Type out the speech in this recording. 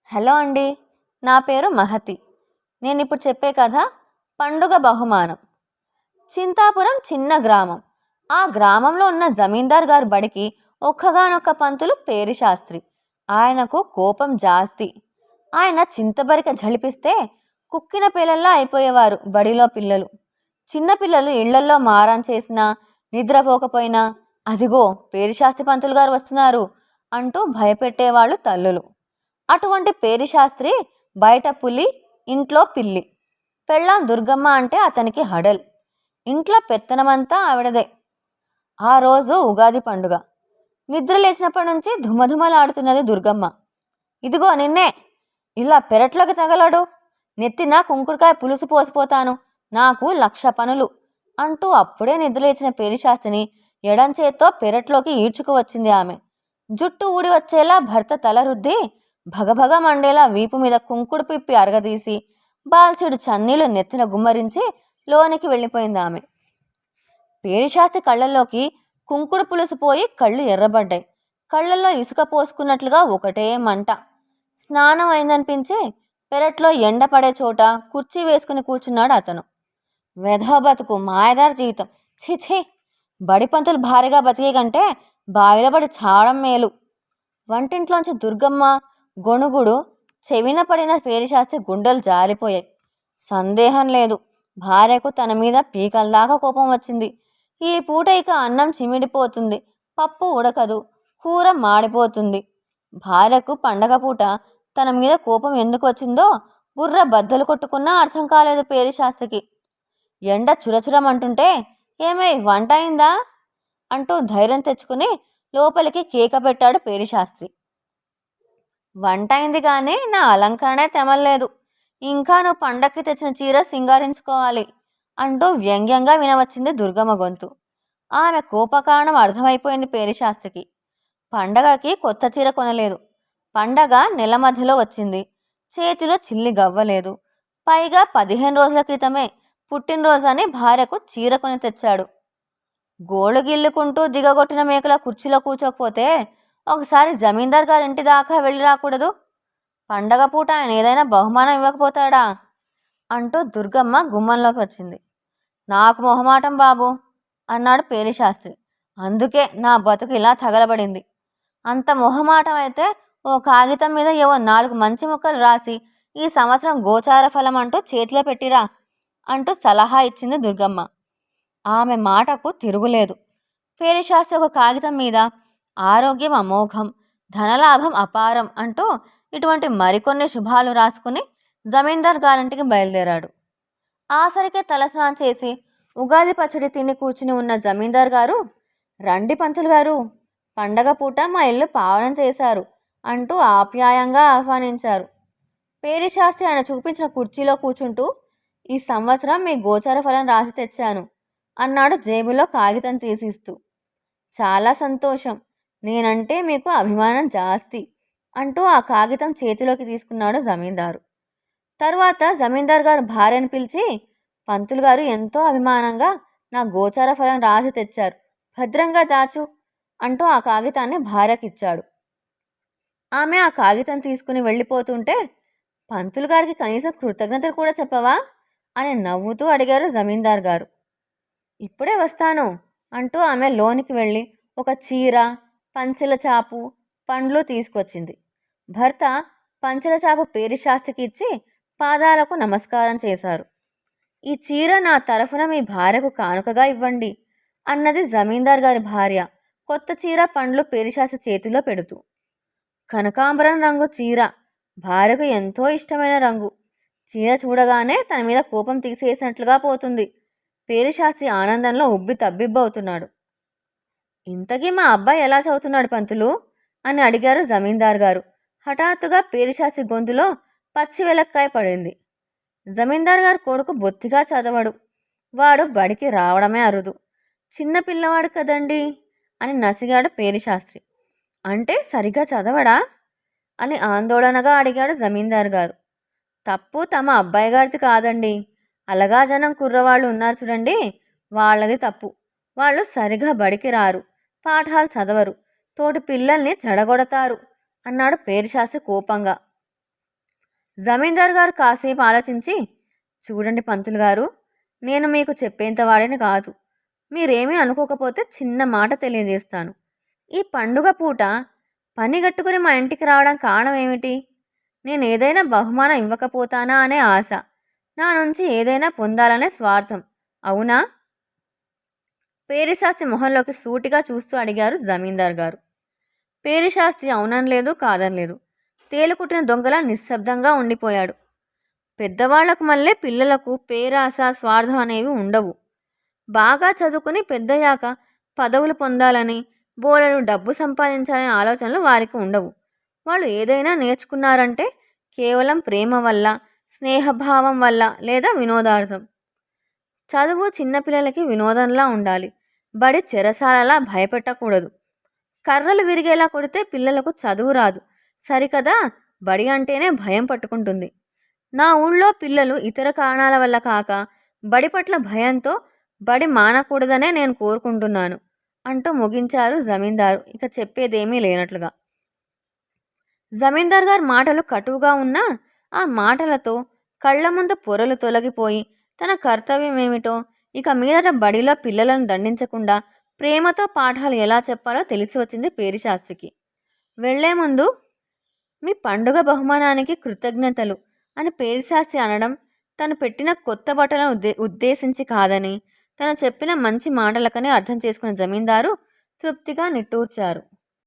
Hello అండి, నా పేరు మహతి. నేను ఇప్పుడు చెప్పే కథ పండుగ బహుమానం. చింతాపురం చిన్న గ్రామం. ఆ గ్రామంలో ఉన్న జమీందార్ గారి బడికి ఒక్కగానొక్క పంతులు పేరి శాస్త్రి. ఆయనకు కోపం జాస్తి. ఆయన చింతబరిక జలిపిస్తే కుక్కిన పిల్లల్లా అయిపోయేవారు బడిలో పిల్లలు. చిన్నపిల్లలు ఇళ్లల్లో మారం చేసినా, నిద్రపోకపోయినా అదిగో పేరిశాస్త్రి పంతులు గారు వస్తున్నారు అంటూ భయపెట్టేవాళ్ళు తల్లులు. అటువంటి పేరిశాస్త్రి బయట పులి, ఇంట్లో పిల్లి. పెళ్ళాం దుర్గమ్మ అంటే అతనికి హడల్. ఇంట్లో పెత్తనమంతా ఆవిడదే. ఆ రోజు ఉగాది పండుగ. నిద్ర లేచినప్పటి నుంచి ధుమధుమలాడుతున్నది దుర్గమ్మ. ఇదిగో నిన్నే, ఇలా పెరట్లోకి తగలడు, నెత్తిన కుంకుడుకాయ పులుసు పోసిపోతాను, నాకు 1,00,000 పనులు అంటూ అప్పుడే నిద్రలేచిన పేరిశాస్త్రిని ఎడంచేత్తో పెరట్లోకి ఈడ్చుకు వచ్చింది ఆమె. జుట్టు ఊడి వచ్చేలా భర్త తల రుద్ది, భగభగ మండేలా వీపు మీద కుంకుడు పిప్పి అరగదీసి బాల్చెడు చన్నీళ్లు నెత్తిన గుమ్మరించి లోనికి వెళ్ళిపోయింది ఆమె. పేరిశాస్త్రి కళ్ళల్లోకి కుంకుడు పులుసు పోయి కళ్ళు ఎర్రబడ్డాయి. కళ్ళల్లో ఇసుక పోసుకున్నట్లుగా ఒకటే మంట. స్నానం అయిందనిపించి పెరట్లో ఎండ పడే చోట కుర్చీ వేసుకుని కూర్చున్నాడు అతను. వెధవ బతుకు, మాయదారి జీవితం, ఛీ! బడిపంతులు భారీగా బతికే కంటే బావిలో పడి చావడం మేలు. వంటింట్లోంచి దుర్గమ్మ గొణుగుడు చెవిన పడిన పేరిశాస్త్రి గుండెలు జారిపోయాయి. సందేహం లేదు, భార్యకు తన మీద పీకల దాకా కోపం వచ్చింది. ఈ పూట ఇక అన్నం చిమిడిపోతుంది, పప్పు ఉడకదు, కూర మాడిపోతుంది. భార్యకు పండగ పూట తన మీద కోపం ఎందుకు వచ్చిందో బుర్ర బద్దలు కొట్టుకున్నా అర్థం కాలేదు పేరిశాస్త్రికి. ఎండ చురచురమంటుంటే ఏమై వంట అయిందా అంటూ ధైర్యం తెచ్చుకుని లోపలికి కేక పెట్టాడు పేరిశాస్త్రి. వంట అయింది కానీ నా అలంకరణే తెమల్లేదు, ఇంకా నువ్వు పండక్కి తెచ్చిన చీర సింగారించుకోవాలి అంటూ వ్యంగ్యంగా వినవచ్చింది దుర్గమ్మ గొంతు. ఆమె కోపకారణం అర్థమైపోయింది పేరిశాస్త్రికి. పండగకి కొత్త చీర కొనలేదు. పండగ నెల మధ్యలో వచ్చింది. చేతిలో చిల్లి గవ్వలేదు. పైగా 15 రోజుల క్రితమే పుట్టినరోజని భార్యకు చీర కొని తెచ్చాడు. గోళ్ళు గిల్లుకుంటూ దిగగొట్టిన మేకల కుర్చీలో కూర్చోకపోతే ఒకసారి జమీందార్ గారింటి దాకా వెళ్ళి రాకూడదు? పండగ పూట ఆయన ఏదైనా బహుమానం ఇవ్వకపోతాడా అంటూ దుర్గమ్మ గుమ్మంలోకి వచ్చింది. నాకు మొహమాటం బాబు అన్నాడు పేరిశాస్త్రి. అందుకే నా బతుకు ఇలా తగలబడింది. అంత మొహమాటం అయితే ఓ కాగితం మీద ఏవో 4 మంచి ముక్కలు రాసి ఈ సంవత్సరం గోచార ఫలం అంటూ చేతిలో పెట్టిరా అంటూ సలహా ఇచ్చింది దుర్గమ్మ. ఆమె మాటకు తిరుగులేదు. పేరిశాస్త్రి ఒక కాగితం మీద ఆరోగ్యం అమోఘం, ధనలాభం అపారం అంటూ ఇటువంటి మరికొన్ని శుభాలు రాసుకుని జమీందార్ గారింటికి బయలుదేరాడు. ఆసరికే తలస్నానం చేసి ఉగాది పచ్చడి తిని కూర్చుని ఉన్న జమీందార్ గారు, రండి పంతులు గారు, పండగ పూట మా ఇల్లు పావనం చేశారు అంటూ ఆప్యాయంగా ఆహ్వానించారు. పేరిశాస్త్రి ఆయన చూపించిన కుర్చీలో కూర్చుంటూ, ఈ సంవత్సరం మీ గోచార ఫలం రాసి తెచ్చాను అన్నాడు జేబులో కాగితం తీసిస్తూ. చాలా సంతోషం, నేనంటే మీకు అభిమానం జాస్తి అంటూ ఆ కాగితం చేతిలోకి తీసుకున్నాడు జమీందారు. తరువాత జమీందార్ గారు భార్యను పిలిచి, పంతులు గారు ఎంతో అభిమానంగా నా గోచార ఫలం రాసి తెచ్చారు, భద్రంగా దాచు అంటూ ఆ కాగితాన్ని భార్యకిచ్చాడు. ఆమె ఆ కాగితం తీసుకుని వెళ్ళిపోతుంటే, పంతులు గారికి కనీసం కృతజ్ఞతలు కూడా చెప్పవా అని నవ్వుతూ అడిగారు జమీందార్ గారు. ఇప్పుడే వస్తాను అంటూ ఆమె లోనికి వెళ్ళి ఒక చీర, పంచెల చాపు, పండ్లు తీసుకొచ్చింది. భర్త పంచెల చాపు పేరిశాస్త్రికి ఇచ్చి పాదాలకు నమస్కారం చేశారు. ఈ చీర నా తరఫున మీ భార్యకు కానుకగా ఇవ్వండి అన్నది జమీందార్ గారి భార్య కొత్త చీర పండ్లు పేరిశాస్త్రి చేతిలో పెడుతూ. కనకాంబరం రంగు చీర, భార్యకు ఎంతో ఇష్టమైన రంగు. చీర చూడగానే తన మీద కోపం తీసేసినట్లుగా పోతుంది. పేరిశాస్త్రి ఆనందంలో ఉబ్బి తబ్బిబ్బవుతున్నాడు. ఇంతకీ మా అబ్బాయి ఎలా చదువుతున్నాడు పంతులు అని అడిగారు జమీందార్ గారు. హఠాత్తుగా పేరిశాస్త్రి గొంతులో పచ్చి వెలక్కాయ పడింది. జమీందార్ గారు కొడుకు బొత్తిగా చదవడు. వాడు బడికి రావడమే అరుదు. చిన్న పిల్లవాడు కదండి అని నసిగాడు పేరిశాస్త్రి. అంటే సరిగా చదవడా అని ఆందోళనగా అడిగాడు జమీందార్ గారు. తప్పు తమ అబ్బాయి గారిది కాదండి, అలగా జనం కుర్రవాళ్ళు ఉన్నారు చూడండి, వాళ్ళది తప్పు. వాళ్ళు సరిగా బడికి రారు, పాఠాలు చదవరు, తోటి పిల్లల్ని చెడగొడతారు అన్నాడు పేరిశాస్త్రి కోపంగా. జమీందార్ గారు కాసేపు ఆలోచించి, చూడండి పంతులు గారు, నేను మీకు చెప్పేంత వాడిని కాదు. మీరేమీ అనుకోకపోతే చిన్న మాట తెలియజేస్తాను. ఈ పండుగ పూట పని గట్టుకుని మా ఇంటికి రావడం కారణం ఏమిటి? నేను ఏదైనా బహుమానం ఇవ్వకపోతానా అనే ఆశ. నా నుంచి ఏదైనా పొందాలనే స్వార్థం. అవునా? పేరిశాస్త్రి మొహంలోకి సూటిగా చూస్తూ అడిగారు జమీందార్ గారు. పేరిశాస్త్రి అవుననలేదు, కాదనలేదు. తేలుకుట్టిన దొంగలా నిశ్శబ్దంగా ఉండిపోయాడు. పెద్దవాళ్లకు మళ్ళీ పిల్లలకు పేరాశ, స్వార్థం అనేవి ఉండవు. బాగా చదువుకుని పెద్దయ్యాక పదవులు పొందాలని, బోలెడు డబ్బు సంపాదించాలనే ఆలోచనలు వారికి ఉండవు. వాళ్ళు ఏదైనా నేర్చుకున్నారంటే కేవలం ప్రేమ వల్ల, స్నేహభావం వల్ల లేదా వినోదార్థం. చదువు చిన్నపిల్లలకి వినోదంలా ఉండాలి. బడి చెరసాలలా భయపెట్టకూడదు. కర్రలు విరిగేలా కొడితే పిల్లలకు చదువు రాదు. సరికదా, బడి అంటేనే భయం పట్టుకుంటుంది. నా ఊళ్ళో పిల్లలు ఇతర కారణాల వల్ల కాక బడి పట్ల భయంతో బడి మానకూడదనే నేను కోరుకుంటున్నాను అంటూ ముగించారు జమీందారు, ఇక చెప్పేదేమీ లేనట్లుగా. జమీందార్ గారి మాటలు కటువుగా ఉన్నా ఆ మాటలతో కళ్ళ ముందు పొరలు తొలగిపోయి తన కర్తవ్యం ఏమిటో, ఇక మీదట బడిలో పిల్లలను దండించకుండా ప్రేమతో పాఠాలు ఎలా చెప్పాలో తెలిసి వచ్చింది పేరిశాస్త్రికి. వెళ్లే ముందు మీ పండుగ బహుమానానికి కృతజ్ఞతలు అని పేరిశాస్త్రి అనడం తను పెట్టిన కొత్త బట్టలను ఉద్దేశించి కాదని, తను చెప్పిన మంచి మాటలకని అర్థం చేసుకున్న జమీందారు తృప్తిగా నిట్టూర్చారు.